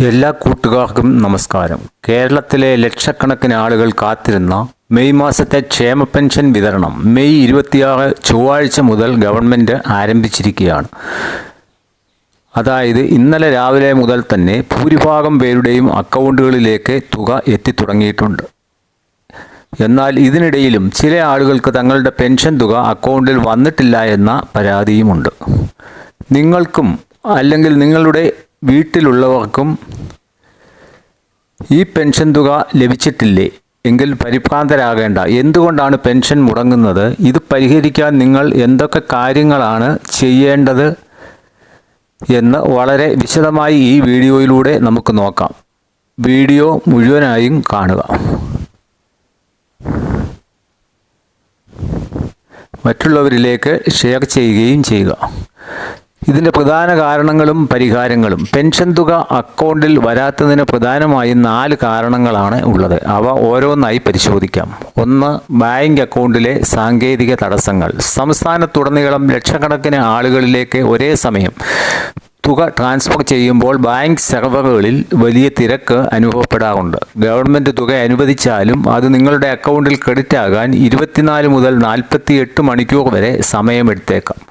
എല്ലാ കൂട്ടുകാർക്കും നമസ്കാരം. കേരളത്തിലെ ലക്ഷക്കണക്കിന് ആളുകൾ കാത്തിരുന്ന മെയ് മാസത്തെ ക്ഷേമ പെൻഷൻ വിതരണം മെയ് 26 ചൊവ്വാഴ്ച മുതൽ ഗവൺമെൻറ് ആരംഭിച്ചിരിക്കുകയാണ്. അതായത് ഇന്നലെ രാവിലെ മുതൽ തന്നെ ഭൂരിഭാഗം പേരുടെയും അക്കൗണ്ടുകളിലേക്ക് തുക എത്തിത്തുടങ്ങിയിട്ടുണ്ട്. എന്നാൽ ഇതിനിടയിലും ചില ആളുകൾക്ക് തങ്ങളുടെ പെൻഷൻ തുക അക്കൗണ്ടിൽ വന്നിട്ടില്ല എന്ന പരാതിയുമുണ്ട്. നിങ്ങൾക്കും അല്ലെങ്കിൽ നിങ്ങളുടെ വീട്ടിലുള്ളവർക്കും ഈ പെൻഷൻ തുക ലഭിച്ചിട്ടില്ലേ എങ്കിൽ പരിഭ്രാന്തരാകേണ്ട. എന്തുകൊണ്ടാണ് പെൻഷൻ മുടങ്ങുന്നത്? ഇത് പരിഹരിക്കാൻ നിങ്ങൾ എന്തൊക്കെ കാര്യങ്ങളാണ് ചെയ്യേണ്ടത് എന്ന് വളരെ വിശദമായി ഈ വീഡിയോയിലൂടെ നമുക്ക് നോക്കാം. വീഡിയോ മുഴുവനായും കാണുക. മറ്റുള്ളവരിലേക്ക് ഷെയർ ചെയ്യുകയും ചെയ്യുക. ഇതിൻ്റെ പ്രധാന കാരണങ്ങളും പരിഹാരങ്ങളും. പെൻഷൻ തുക അക്കൗണ്ടിൽ വരാത്തതിന് പ്രധാനമായും 4 കാരണങ്ങളാണ് ഉള്ളത്. അവ ഓരോന്നായി പരിശോധിക്കാം. 1. ബാങ്ക് അക്കൗണ്ടിലെ സാങ്കേതിക തടസ്സങ്ങൾ. സംസ്ഥാനത്തുടനീളം ലക്ഷക്കണക്കിന് ആളുകളിലേക്ക് ഒരേ സമയം തുക ട്രാൻസ്ഫർ ചെയ്യുമ്പോൾ ബാങ്ക് സെർവറുകളിൽ വലിയ തിരക്ക് അനുഭവപ്പെടാറുണ്ട്. ഗവൺമെൻറ് തുക അനുവദിച്ചാലും അത് നിങ്ങളുടെ അക്കൗണ്ടിൽ ക്രെഡിറ്റ് ആകാൻ 24 മുതൽ 48 മണിക്കൂർ വരെ സമയമെടുത്തേക്കാം.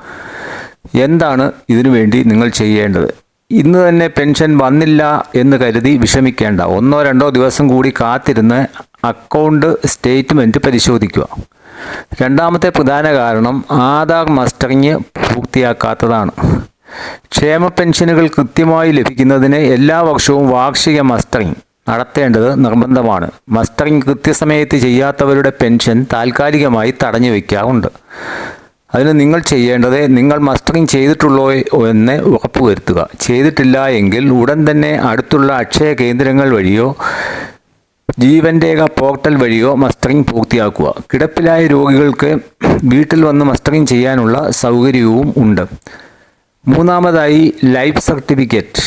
എന്താണ് ഇതിനു വേണ്ടി നിങ്ങൾ ചെയ്യേണ്ടത്? ഇന്ന് തന്നെ പെൻഷൻ വന്നില്ല എന്ന് കരുതി വിഷമിക്കേണ്ട. 1-2 ദിവസം കൂടി കാത്തിരുന്ന് അക്കൗണ്ട് സ്റ്റേറ്റ്മെൻറ്റ് പരിശോധിക്കുക. രണ്ടാമത്തെ പ്രധാന കാരണം ആധാർ മസ്റ്ററിങ് പൂർത്തിയാക്കാത്തതാണ്. ക്ഷേമ പെൻഷനുകൾ കൃത്യമായി ലഭിക്കുന്നതിന് എല്ലാ വർഷവും വാർഷിക മസ്റ്ററിങ് നടത്തേണ്ടത് നിർബന്ധമാണ്. മസ്റ്ററിങ് കൃത്യസമയത്ത് ചെയ്യാത്തവരുടെ പെൻഷൻ താൽക്കാലികമായി തടഞ്ഞു വയ്ക്കാറുണ്ട്. അതിന് നിങ്ങൾ ചെയ്യേണ്ടത്, നിങ്ങൾ മസ്റ്ററിങ് ചെയ്തിട്ടുള്ളോ എന്ന് ഉറപ്പുവരുത്തുക. ചെയ്തിട്ടില്ല എങ്കിൽ ഉടൻ തന്നെ അടുത്തുള്ള അക്ഷയ കേന്ദ്രങ്ങൾ വഴിയോ ജീവൻ രേഖ പോർട്ടൽ വഴിയോ മസ്റ്ററിങ് പൂർത്തിയാക്കുക. കിടപ്പിലായ രോഗികൾക്ക് വീട്ടിൽ വന്ന് മസ്റ്ററിങ് ചെയ്യാനുള്ള സൗകര്യവും ഉണ്ട്. മൂന്നാമതായി ലൈഫ് സർട്ടിഫിക്കറ്റ്.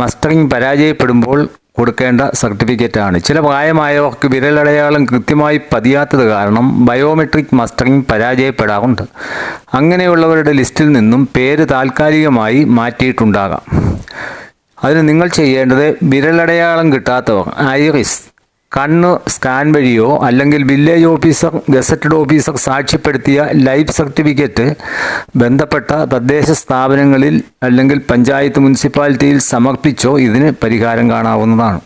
മസ്റ്ററിങ് പരാജയപ്പെടുമ്പോൾ കൊടുക്കേണ്ട സർട്ടിഫിക്കറ്റാണ്. ചില പ്രായമായവർക്ക് വിരലടയാളം കൃത്യമായി പതിയാത്തത് കാരണം ബയോമെട്രിക് മസ്റ്ററിങ് പരാജയപ്പെടാറുണ്ട്. അങ്ങനെയുള്ളവരുടെ ലിസ്റ്റിൽ നിന്നും പേര് താൽക്കാലികമായി മാറ്റിയിട്ടുണ്ടാകാം. അതിന് നിങ്ങൾ ചെയ്യേണ്ടത്, വിരലടയാളം കിട്ടാത്തവർ ഐറിസ് കണ്ണ് സ്കാൻ വഴിയോ അല്ലെങ്കിൽ വില്ലേജ് ഓഫീസർ ഗസറ്റഡ് ഓഫീസർ സാക്ഷ്യപ്പെടുത്തിയ ലൈഫ് സർട്ടിഫിക്കറ്റ് ബന്ധപ്പെട്ട തദ്ദേശ സ്ഥാപനങ്ങളിൽ അല്ലെങ്കിൽ പഞ്ചായത്ത് മുനിസിപ്പാലിറ്റിയിൽ സമർപ്പിച്ചോ ഇതിന് പരിഹാരം കാണാവുന്നതാണ്.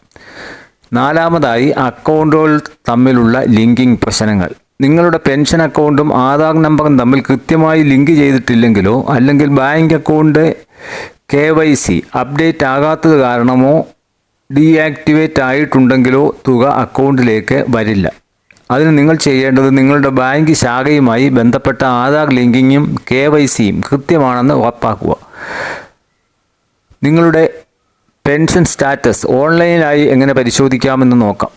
നാലാമതായി അക്കൗണ്ടുകൾ തമ്മിലുള്ള ലിങ്കിങ് പ്രശ്നങ്ങൾ. നിങ്ങളുടെ പെൻഷൻ അക്കൗണ്ടും ആധാർ നമ്പറും തമ്മിൽ കൃത്യമായി ലിങ്ക് ചെയ്തിട്ടില്ലെങ്കിലോ അല്ലെങ്കിൽ ബാങ്ക് അക്കൗണ്ട് KYC അപ്ഡേറ്റ് ആകാത്തത് കാരണമോ ഡീആക്ടിവേറ്റ് ആയിട്ടുണ്ടെങ്കിലോ തുക അക്കൗണ്ടിലേക്ക് വരില്ല. അതിന് നിങ്ങൾ ചെയ്യേണ്ടത്, നിങ്ങളുടെ ബാങ്ക് ശാഖയുമായി ബന്ധപ്പെട്ട ആധാർ ലിങ്കിങ്ങും KYCയും കൃത്യമാണെന്ന് ഉറപ്പാക്കുക. നിങ്ങളുടെ പെൻഷൻ സ്റ്റാറ്റസ് ഓൺലൈനായി എങ്ങനെ പരിശോധിക്കാമെന്ന് നോക്കാം.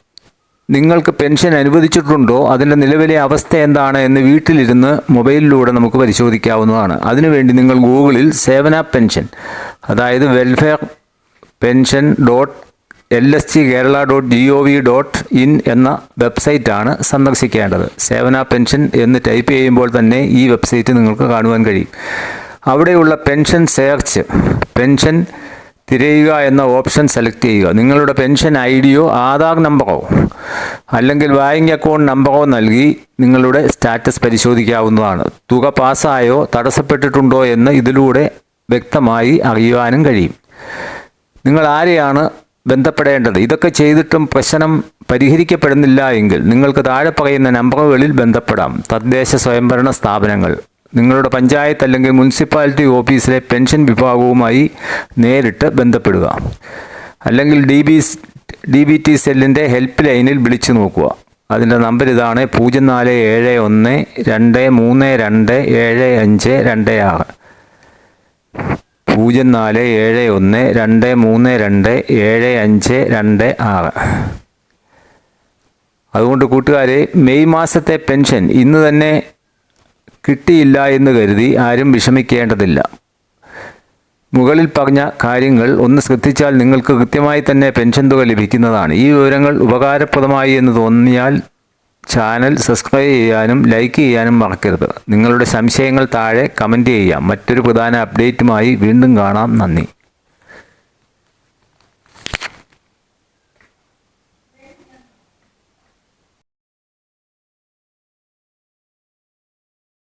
നിങ്ങൾക്ക് പെൻഷൻ അനുവദിച്ചിട്ടുണ്ടോ, അതിൻ്റെ നിലവിലെ അവസ്ഥ എന്താണ് എന്ന് വീട്ടിലിരുന്ന് മൊബൈലിലൂടെ നമുക്ക് പരിശോധിക്കാവുന്നതാണ്. അതിനുവേണ്ടി നിങ്ങൾ ഗൂഗിളിൽ സേവന പെൻഷൻ, അതായത് വെൽഫെയർ പെൻഷൻ LSGkerala.gov.in എന്ന വെബ്സൈറ്റാണ് സന്ദർശിക്കേണ്ടത്. സേവന പെൻഷൻ എന്ന് ടൈപ്പ് ചെയ്യുമ്പോൾ തന്നെ ഈ വെബ്സൈറ്റ് നിങ്ങൾക്ക് കാണുവാൻ കഴിയും. അവിടെയുള്ള പെൻഷൻ സെർച്ച്, പെൻഷൻ തിരയുക എന്ന ഓപ്ഷൻ സെലക്ട് ചെയ്യുക. നിങ്ങളുടെ പെൻഷൻ ID ആധാർ നമ്പറോ അല്ലെങ്കിൽ ബാങ്ക് അക്കൗണ്ട് നമ്പറോ നൽകി നിങ്ങളുടെ സ്റ്റാറ്റസ് പരിശോധിക്കാവുന്നതാണ്. തുക പാസ്സായോ തടസ്സപ്പെട്ടിട്ടുണ്ടോ എന്ന് ഇതിലൂടെ വ്യക്തമായി അറിയുവാനും കഴിയും. നിങ്ങൾ ആരെയാണ് ബന്ധപ്പെടേണ്ടത്? ഇതൊക്കെ ചെയ്തിട്ടും പ്രശ്നം പരിഹരിക്കപ്പെടുന്നില്ല എങ്കിൽ നിങ്ങൾക്ക് താഴെ പറയുന്ന നമ്പറുകളിൽ ബന്ധപ്പെടാം. തദ്ദേശ സ്വയംഭരണ സ്ഥാപനങ്ങൾ, നിങ്ങളുടെ പഞ്ചായത്ത് അല്ലെങ്കിൽ മുനിസിപ്പാലിറ്റി ഓഫീസിലെ പെൻഷൻ വിഭാഗവുമായി നേരിട്ട് ബന്ധപ്പെടുക. അല്ലെങ്കിൽ DBT സെല്ലിൻ്റെ ഹെൽപ്പ് ലൈനിൽ വിളിച്ചു നോക്കുക. അതിൻ്റെ നമ്പർ ഇതാണ്: 047123275226. 047123275226. അതുകൊണ്ട് കൂട്ടുകാരെ, മെയ് മാസത്തെ പെൻഷൻ ഇന്ന് തന്നെ കിട്ടിയില്ല എന്ന് കരുതി ആരും വിഷമിക്കേണ്ടതില്ല. മുകളിൽ പറഞ്ഞ കാര്യങ്ങൾ ഒന്ന് ശ്രദ്ധിച്ചാൽ നിങ്ങൾക്ക് കൃത്യമായി തന്നെ പെൻഷൻ തുക ലഭിക്കുന്നതാണ്. ഈ വിവരങ്ങൾ ഉപകാരപ്രദമായി എന്ന് തോന്നിയാൽ ചാനൽ സബ്സ്ക്രൈബ് ചെയ്യാനും ലൈക്ക് ചെയ്യാനും മറക്കരുത്. നിങ്ങളുടെ സംശയങ്ങൾ താഴെ കമൻറ്റ് ചെയ്യാം. മറ്റൊരു പ്രധാന അപ്ഡേറ്റുമായി വീണ്ടും കാണാം. നന്ദി.